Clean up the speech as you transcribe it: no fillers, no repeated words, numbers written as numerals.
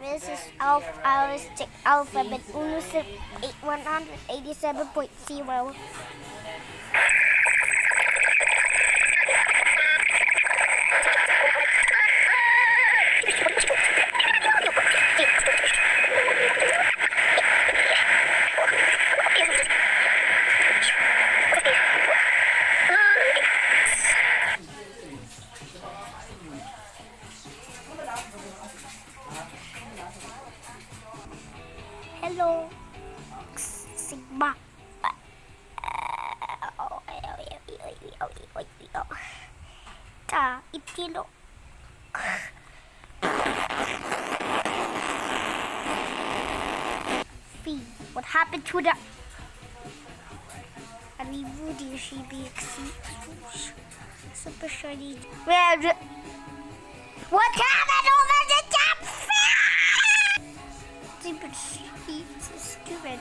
This is alphabet alphabet 187.0. Hello, Sigma. Itilo. Fee, what happened to the Anibudi CBXC? Super shiny. What happened over the top? Super sweet, stupid.